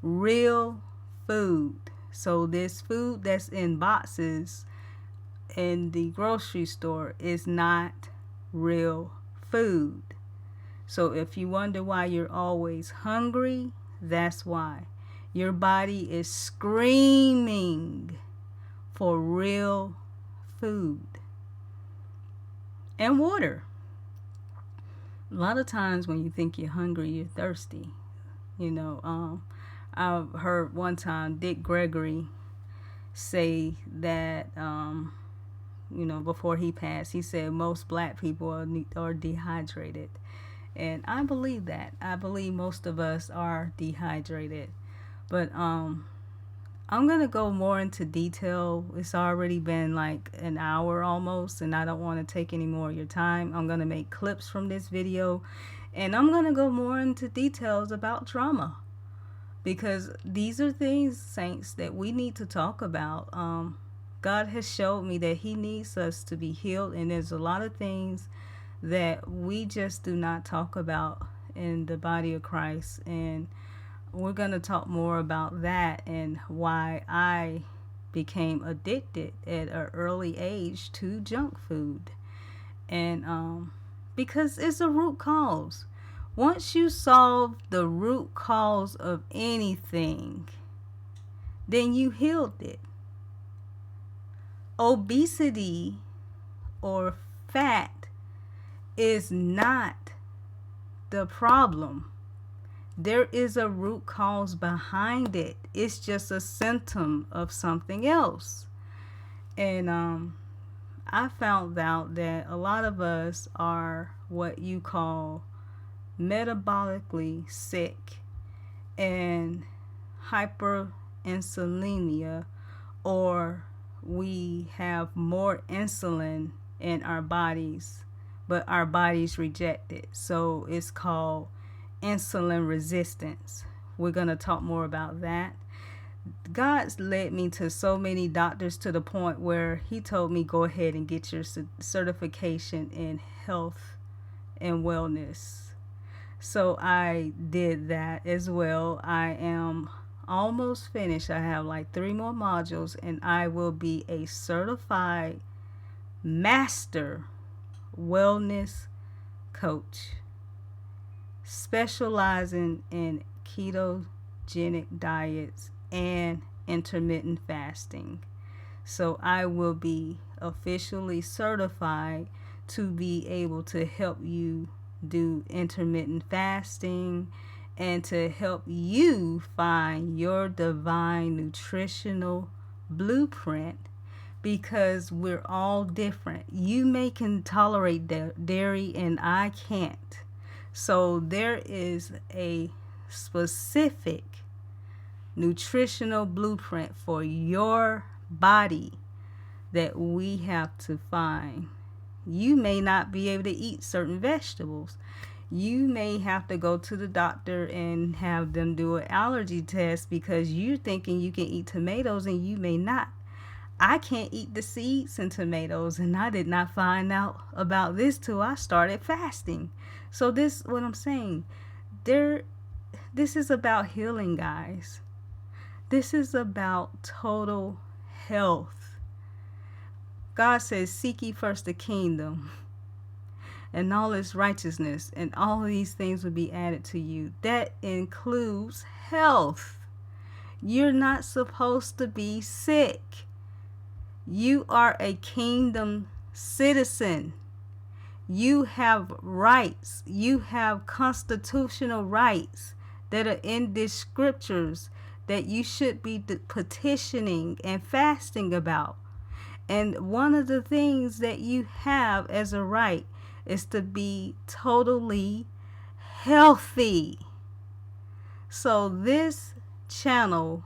Real food. So this food that's in boxes in the grocery store is not real food. So if you wonder why you're always hungry, that's why. Your body is screaming for real food and water. A lot of times when you think you're hungry, you're thirsty. I've heard one time Dick Gregory say that, before he passed, he said most black people are dehydrated. And I believe that. I believe most of us are dehydrated. But I'm going to go more into detail. It's already been like an hour almost, and I don't want to take any more of your time. I'm going to make clips from this video, and I'm going to go more into details about trauma. Because these are things, saints, that we need to talk about. God has showed me that he needs us to be healed, and there's a lot of things that we just do not talk about in the body of Christ. And we're going to talk more about that and why I became addicted at an early age to junk food. And because it's a root cause. Once you solve the root cause of anything, then you healed it. Obesity or fat is not the problem. There is a root cause behind it. It's just a symptom of something else. And I found out that a lot of us are what you call metabolically sick and hyperinsulinemia, or we have more insulin in our bodies, but our bodies reject it. So it's called insulin resistance. We're going to talk more about that. God's led me to so many doctors to the point where he told me go ahead and get your certification in health and wellness. So I did that as well. I am almost finished. I have like 3 more modules, and I will be a certified master wellness coach, specializing in ketogenic diets and intermittent fasting. So I will be officially certified to be able to help you do intermittent fasting and to help you find your divine nutritional blueprint, because we're all different. You may can tolerate dairy and I can't. So there is a specific nutritional blueprint for your body that we have to find. You may not be able to eat certain vegetables. You may have to go to the doctor and have them do an allergy test because you're thinking you can eat tomatoes and you may not. I can't eat the seeds in tomatoes, and I did not find out about this till I started fasting. So this, what I'm saying, this is about healing, guys. This is about total health. God says, seek ye first the kingdom and all its righteousness, and all of these things will be added to you. That includes health. You're not supposed to be sick. You are a kingdom citizen. You have rights. You have constitutional rights that are in the scriptures that you should be petitioning and fasting about. And one of the things that you have as a right is to be totally healthy. So this channel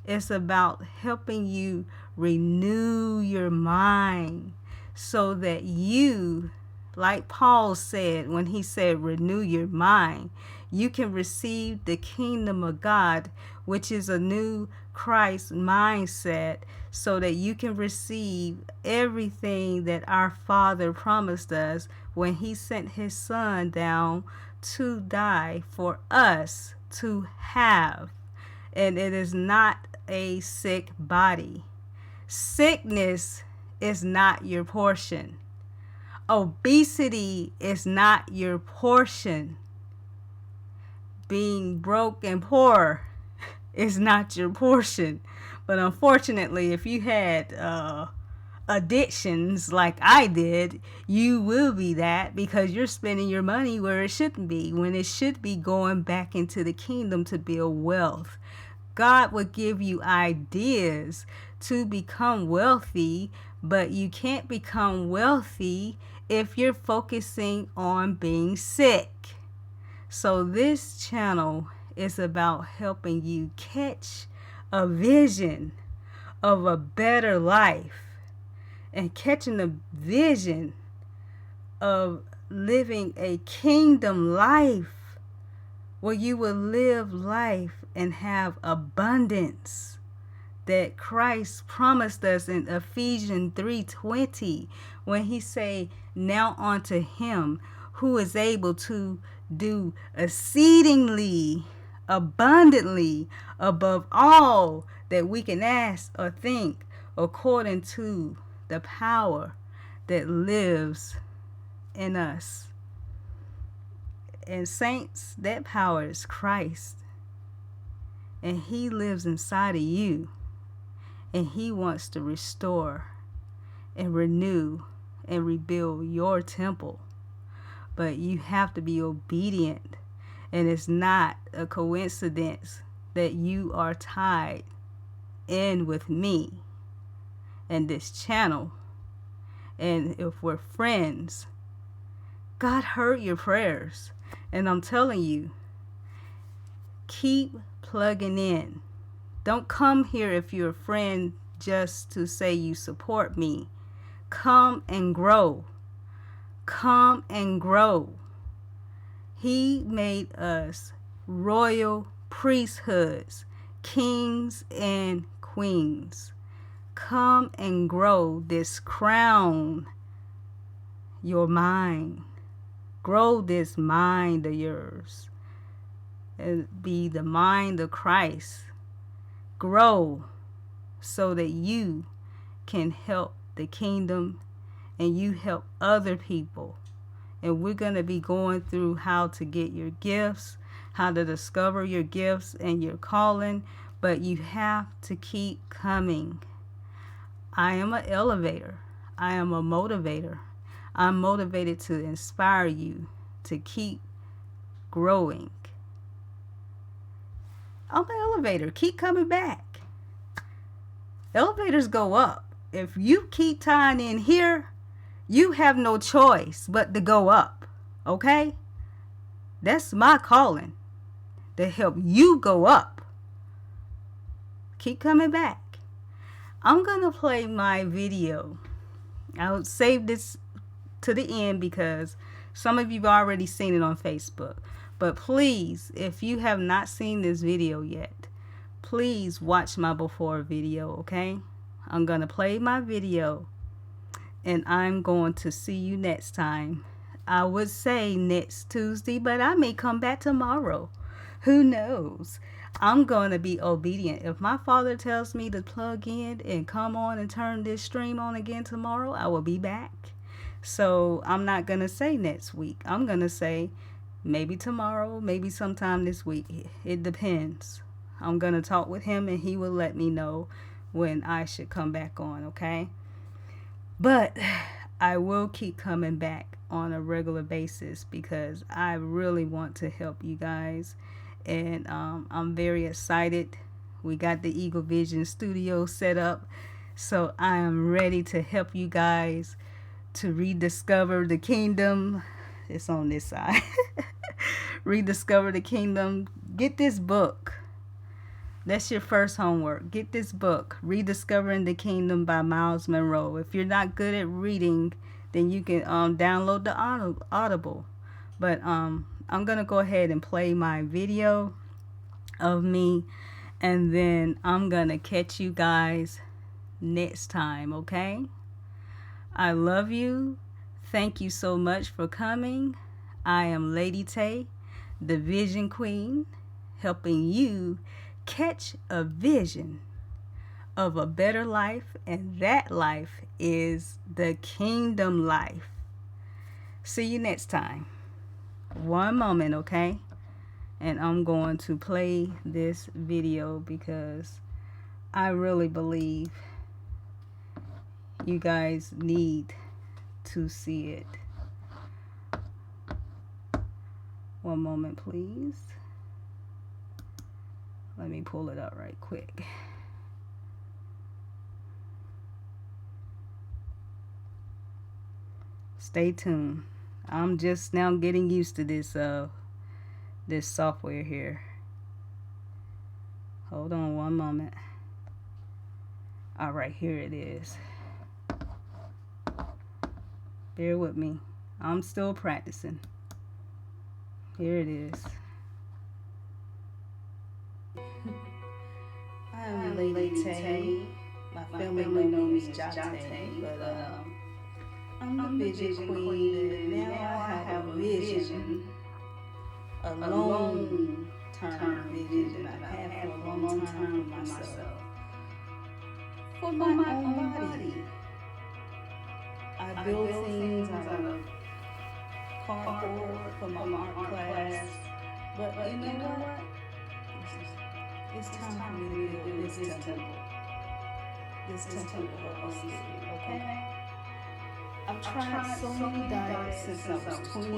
is about helping you renew your mind so that you, like Paul said when he said renew your mind, you can receive the kingdom of God, which is a new Christ mindset, so that you can receive everything that our Father promised us when he sent his Son down to die for us to have. And it is not a sick body. Sickness is not your portion. Obesity is not your portion. Being broke and poor is not your portion. But unfortunately, if you had addictions like I did, you will be that, because you're spending your money where it shouldn't be, when it should be going back into the kingdom to build wealth. God will give you ideas to become wealthy, but you can't become wealthy if you're focusing on being sick. So this channel is about helping you catch a vision of a better life, and catching the vision of living a kingdom life where you will live life and have abundance that Christ promised us in Ephesians 3:20, when he say, now unto him who is able to do exceedingly abundantly above all that we can ask or think, according to the power that lives in us. And saints, that power is Christ. And he lives inside of you. And he wants to restore and renew and rebuild your temple. But you have to be obedient. And it's not a coincidence that you are tied in with me and this channel. And if we're friends, God heard your prayers. And I'm telling you, keep plugging in. Don't come here if you're a friend just to say you support me. Come and grow. Come and grow. He made us royal priesthoods, kings and queens. Come and grow this crown, your mind. Grow this mind of yours. And be the mind of Christ. Grow so that you can help the kingdom and you help other people. And we're going to be going through how to get your gifts, how to discover your gifts and your calling, but you have to keep coming. I am an elevator. I am a motivator. I'm motivated to inspire you to keep growing. I'm an elevator. Keep coming back. Elevators go up. If you keep tying in here, you have no choice but to go up. Okay? That's my calling, to help you go up. Keep coming back. I'm going to play my video. I'll save this to the end because some of you have already seen it on Facebook. But please, if you have not seen this video yet, please watch my before video, okay? I'm going to play my video and I'm going to see you next time. I would say next Tuesday, but I may come back tomorrow. Who knows? I'm going to be obedient. If my Father tells me to plug in and come on and turn this stream on again tomorrow, I will be back. So I'm not going to say next week. I'm going to say maybe tomorrow, maybe sometime this week. It depends. I'm going to talk with him and he will let me know when I should come back on, okay? But I will keep coming back on a regular basis because I really want to help you guys. And I'm very excited. We got the Eagle Vision studio set up So I am ready to help you guys to rediscover the kingdom. It's on this side. Rediscover the kingdom. Get this book. That's your first homework. Get this book, Rediscovering the Kingdom by Miles Monroe. If you're not good at reading, then you can download the Audible. But I'm going to go ahead and play my video of me, and then I'm going to catch you guys next time, okay? I love you. Thank you so much for coming. I am Lady Tay, the Vision Queen, helping you catch a vision of a better life, and that life is the kingdom life. See you next time. One moment, okay? And I'm going to play this video because I really believe you guys need to see it. One moment, please. Let me pull it up right quick. Stay tuned. I'm just now getting used to this software here. Hold on one moment. All right, here it is. Bear with me. I'm still practicing. Here it is. I'm Lady Tay. My family knows me as Jazzy, but I'm the vision queen, and now I have a vision, a long-term vision that I've had for a long time for myself, for my own body. I build things out of cardboard for my art class, but you know what? It's time for me to build this temple of the spirit, okay? I've tried so many diets since I was 20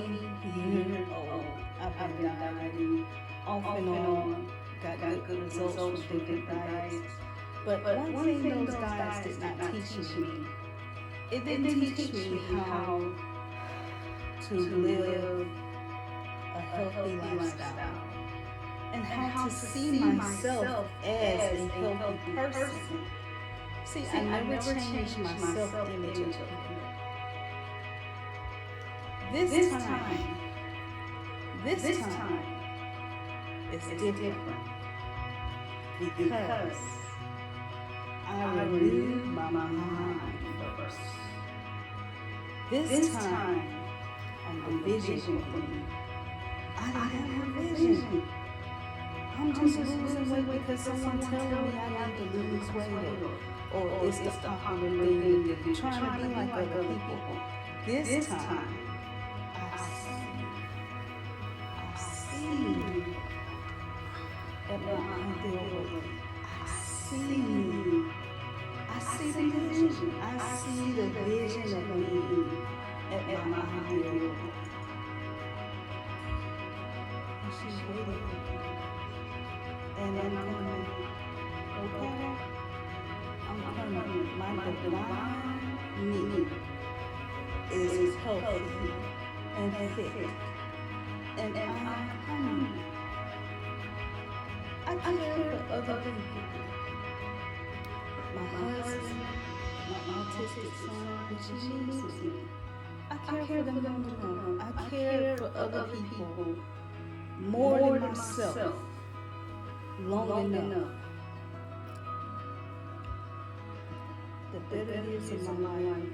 years old. I've been dieting off and on, got good results from different diets. But one thing those diets did not teach me, it didn't teach me how to live a healthy lifestyle and how to see myself as a healthy person. See, I never changed my self-image until this time is different because I renewed my mind first. This time, I'm the vision queen. I don't have a vision. I'm just losing weight because someone telling me I need to lose weight, or it's the popular thing to do, trying to be like other people. This time, I see at my ideal weight. I see the vision. I see the vision of me at my ideal weight. And she's waiting. And I'm coming. Okay? I'm coming. My divine me is healthy and fit. And I'm coming. I care for other people. My husband, my autistic son, when she needs me. I care for them long enough. I care for other people more than myself long enough. The better years of my life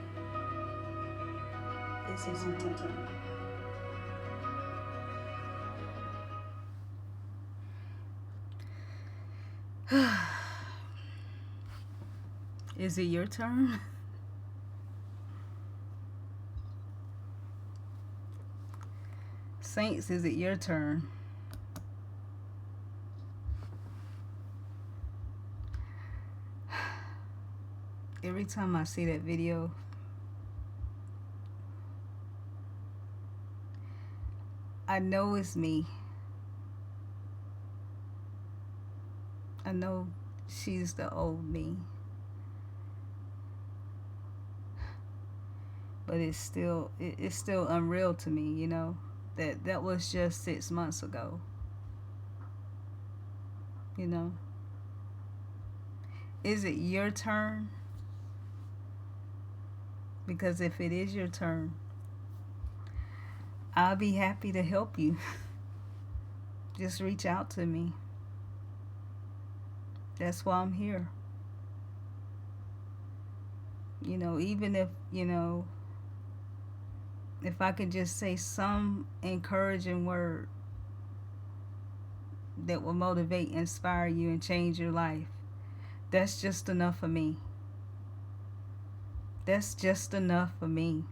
is in time. Is it your turn? Saints, is it your turn? Every time I see that video, I know it's me. I know she's the old me. but it's still unreal to me, you know, that that was just 6 months ago, you know. Is it your turn? Because if it is your turn, I'll be happy to help you. Just reach out to me. That's why I'm here. You know, even if, you know, if I could just say some encouraging word that will motivate, inspire you, and change your life, that's just enough for me. That's just enough for me.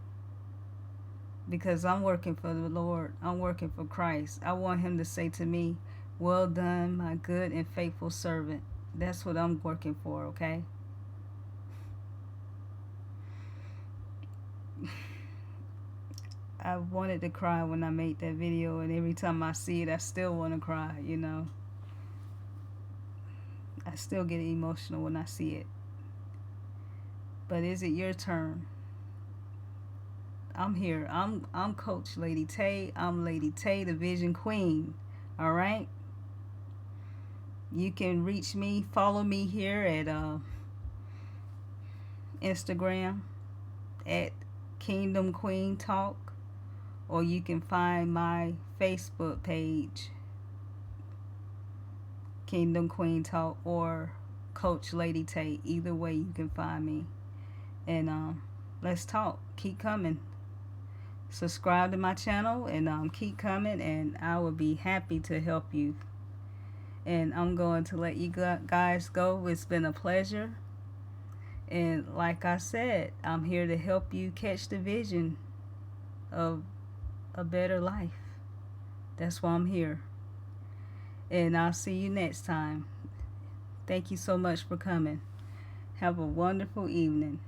Because I'm working for the Lord. I'm working for Christ. I want Him to say to me, "Well done, my good and faithful servant." That's what I'm working for, okay? I wanted to cry when I made that video, and every time I see it, I still want to cry, you know. I still get emotional when I see it. But is it your turn? I'm here. I'm Coach Lady Tay. I'm Lady Tay, the Vision Queen. All right? You can reach me, follow me here at Instagram at Kingdom Queen Talk, or you can find my Facebook page, Kingdom Queen Talk, or Coach Lady Tay. Either way, you can find me. And let's talk. Keep coming. Subscribe to my channel and keep coming, and I will be happy to help you. And I'm going to let you guys go. It's been a pleasure. And like I said, I'm here to help you catch the vision of a better life. That's why I'm here. And I'll see you next time. Thank you so much for coming. Have a wonderful evening.